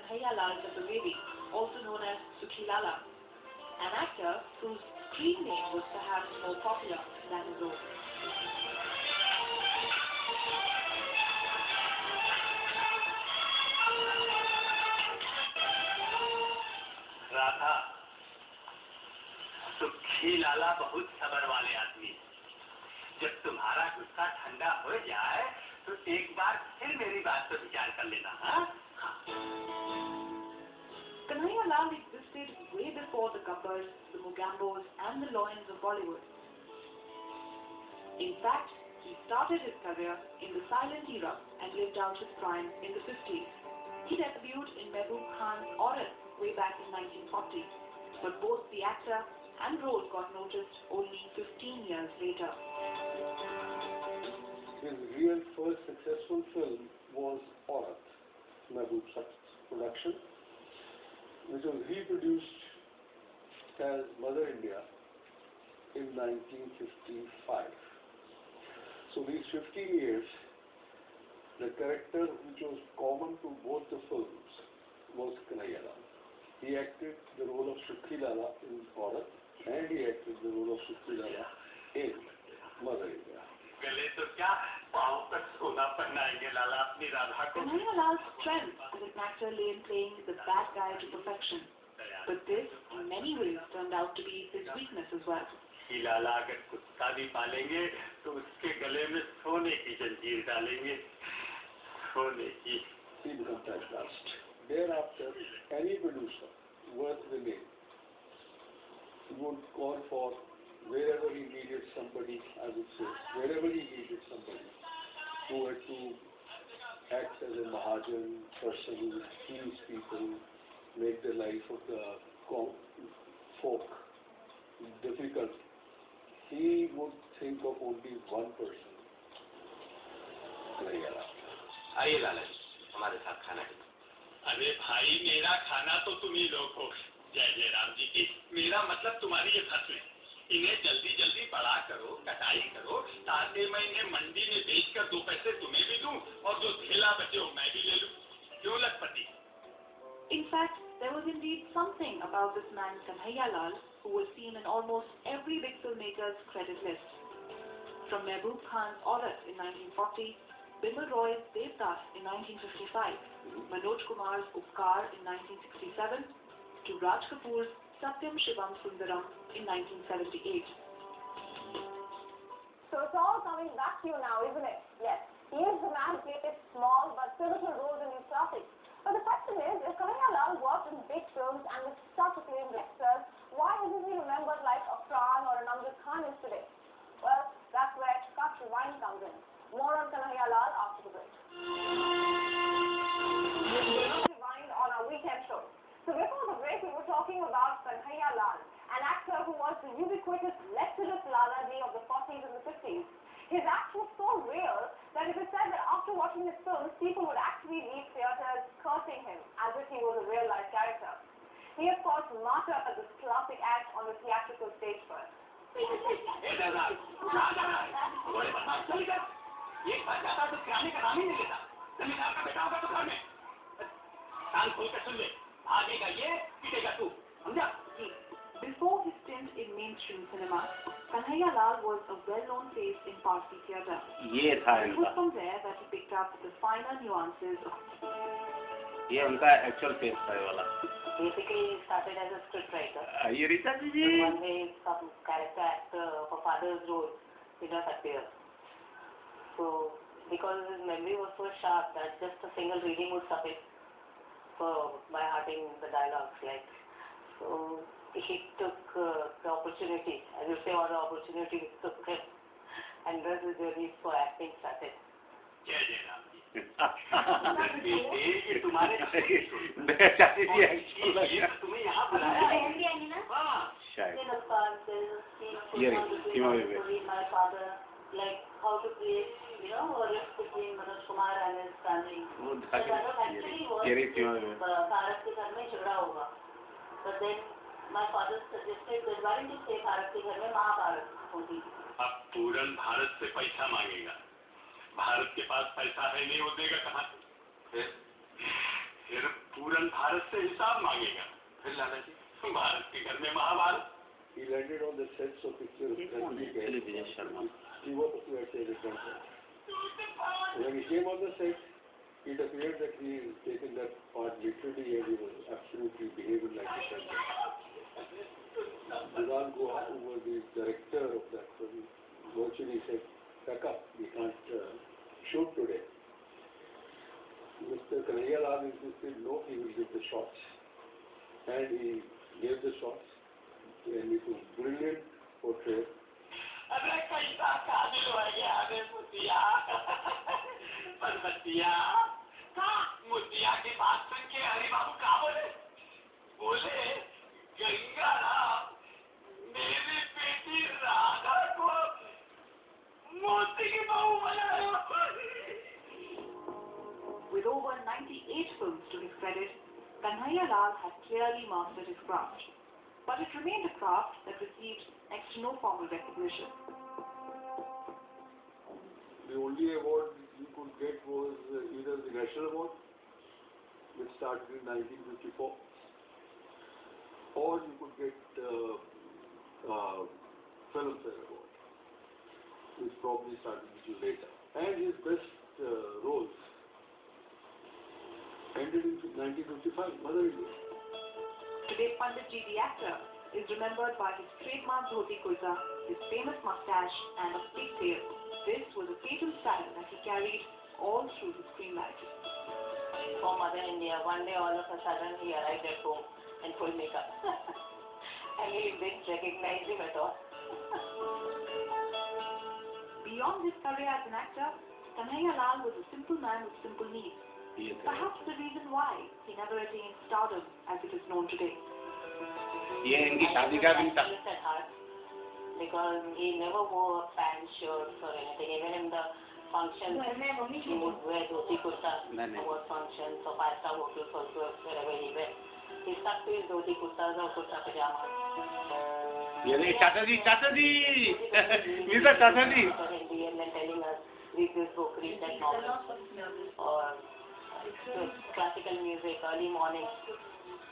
Kanhaiyalal Chaturvedi, also known as Sukhilala, an actor whose screen name was perhaps more popular than his role. Radha, Sukhilala बहुत सबर वाले आदमी। जब तुम्हारा गुस्सा ठंडा हो जाए तो एक बार फिर मेरी बात पर विचार कर लेना। हाँ? Kanhaiyalal existed way before the Gabbars, the Mogambos and the Loyans of Bollywood. In fact, he started his career in the silent era and lived out his prime in the 50s. He debuted in Mehboob Khan's Aurat way back in 1940, but both the actor and role got noticed only 15 years later. His real first successful film was Aurat, Mehboob's production, which was reproduced as Mother India in 1955. So these 15 years, the character which was common to both the films was Kanhaiyalal. He acted the role of Sukhilala in Aurat and he acted the role of Sukhilala in Mother India. गले तो क्या पाँव तक सोना पहनाएंगे लाला अपनी राधा को। Kanhaiyalal's strength as an actor lay in playing the bad guy to perfection, but this in many ways turned out to be his weakness as well. लाला अगर कुत्ता भी पालेंगे तो उसके गले में सोने की जंजीर डालेंगे, सोने की। He becomes typecast. Thereafter, any producer worth the name would call for wherever he needed somebody, I would say, wherever he needed somebody who had to act as a Mahajan person who would please people, make the life of the folk difficult, he would think of only one person. आइए लाला जी, हमारे साथ खाना खाइए। अरे भाई, मेरा खाना तो तुम ही लोग हो। जय जय राम जी की। मेरा मतलब तुम्हारी ये फसलें, इन्हें जल्दी जल्दी बड़ा करो, कटाई करो, ताकि मैं इन्हें मंडी में बेचकर 2 पैसे तुम्हें भी दूं और जो थैला बचे हो मैं भी ले लूं। क्यों लखपति? In fact, there was indeed something about this man Kanhaiyalal who was seen in almost every big filmmaker's credit list. From Mehboob Khan's Aurat in 1940, Bimal Roy's Devdas in 1955, Manoj Kumar's Upkar in 1967, to Raj Kapoor's Satyam Shivam Sundaram in 1978. So it's all coming back to you now, isn't it? Yes. He is the man who played small but pivotal roles in his classics. But the question is, if Kanhaiyalal worked in big films and with such acclaimed actors, why isn't he remembered like a Pran or an Amjad Khan is today? Well, that's where Cut Rewind comes in. More on Kanhaiyalal after the break. Rewind on our weekend show. So before the break, we were talking about Kanhaiyalal, an actor who was the ubiquitous lectureless Lalaji of the 40s and the 50s. His act was so real that it is said that after watching his films, people would actually leave theatres cursing him as if he was a real-life character. He, of course, martyred this classic act on the theatrical stage first. Before his stint in mainstream cinema, Kanhaiyalal was a well-known face in Parsi theatre. It was from there that he picked up the finer nuances of... ये उनका actual face था ये वाला। Basically, he started as a scriptwriter. ये Rita ji. One day, some character actor of a father's role did not appear. So, because his memory was so sharp that just a single reading would suffice for by hearting the dialogues, like. So he took the opportunity, as you say, all the opportunity took him, and thus his journey for acting started. जय जय राम जी। ये तुम्हारे तुम्हें यहाँ बुलाया है। My father, like how to create, a rift between Manoj Kumar and his family. So that was actually was Bharat के घर में झगड़ा होगा. But then my father suggested that why don't you say Bharat के घर में महाभारत होगी. अब पूरन भारत से पैसा मांगेगा. भारत के पास पैसा है नहीं, वो देगा कहाँ से? फिर पूरन तुरंत भारत से हिसाब मांगेगा। फिर लाला जी भारत के घर में Mahabharat. He landed on the sets of pictures of Vijay Sharma. He was to say the content. When he came on the set, it appeared that he had taken that part literally and he was absolutely behaving like a content. Duran Guha, who was the director of that film, virtually said, "Pack up, we can't shoot today." Mr. Kanhaiya Lal insisted, no, he will give the shots. And he gave the shots. And it was brilliant portrait. अरे कैसा काबिल हो गया अरे मुतिया पर बतिया हाँ मुतिया की बात सुन के हरि बाबू क्या बोले बोले गंगा राम मेरी बेटी राधा को मोती की बहू बनाया। With over 98 films to his credit, Kanhaiya Lal had clearly mastered his craft. But it remained a craft that received next to no formal recognition. The only award you could get was either the National Award, which started in 1954, or you could get Filmfare Award, which probably started a little later. And his best roles ended in 1955, Mother India. Today, Pandit Ji, the actor, is remembered by his trademark dhoti kurta, his famous mustache, and a pigtail. This was a fatal style that he carried all through his screen life. For Mother India, one day all of a sudden he arrived at home in full makeup. And we didn't recognize him at all. Beyond his career as an actor, Kanhaiya Lal was a simple man with simple needs. Perhaps the reason why he never attained stardom as it is known today. ये इनकी शादी का दिन था। At heart, because he never wore pants, shirts or anything. Even in the functions, he would wear dhoti kurta for functions, so five-star hotels also wherever he went. He stuck to his dhoti kurtas or kurta pajamas. ये नहीं चाचा जी mister चाचा जी। And then telling us, read this book, read that novel, or classical music early morning.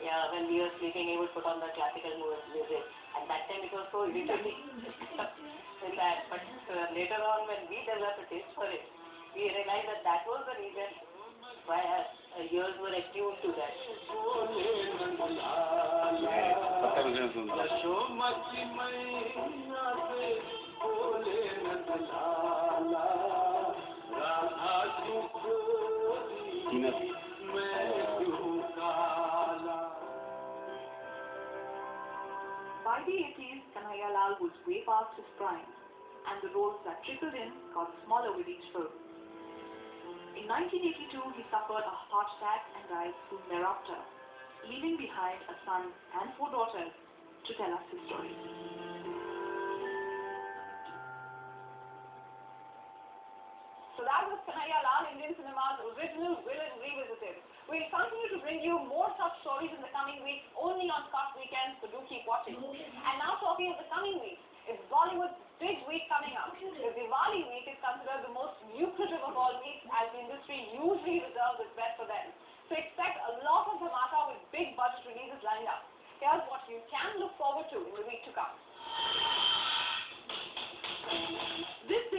Yeah, when we were sleeping, he would put on the classical music. And that time it was so irritating with that. But later on, when we developed a taste for it, we realized that that was the reason why our ears were attuned to that. By the 80s, Kanhaiya Lal was way past his prime, and the roles that trickled in got smaller with each film. In 1982, he suffered a heart attack and died soon thereafter, leaving behind a son and 4 daughters to tell us his story. So that was Kanhaiya Lal, Indian cinema's original villain revisited. We'll continue to bring you more such stories in the coming weeks, only on Cut Weekends, so do keep watching. And now talking of the coming weeks, it's Bollywood's big week coming up. The Diwali week is considered the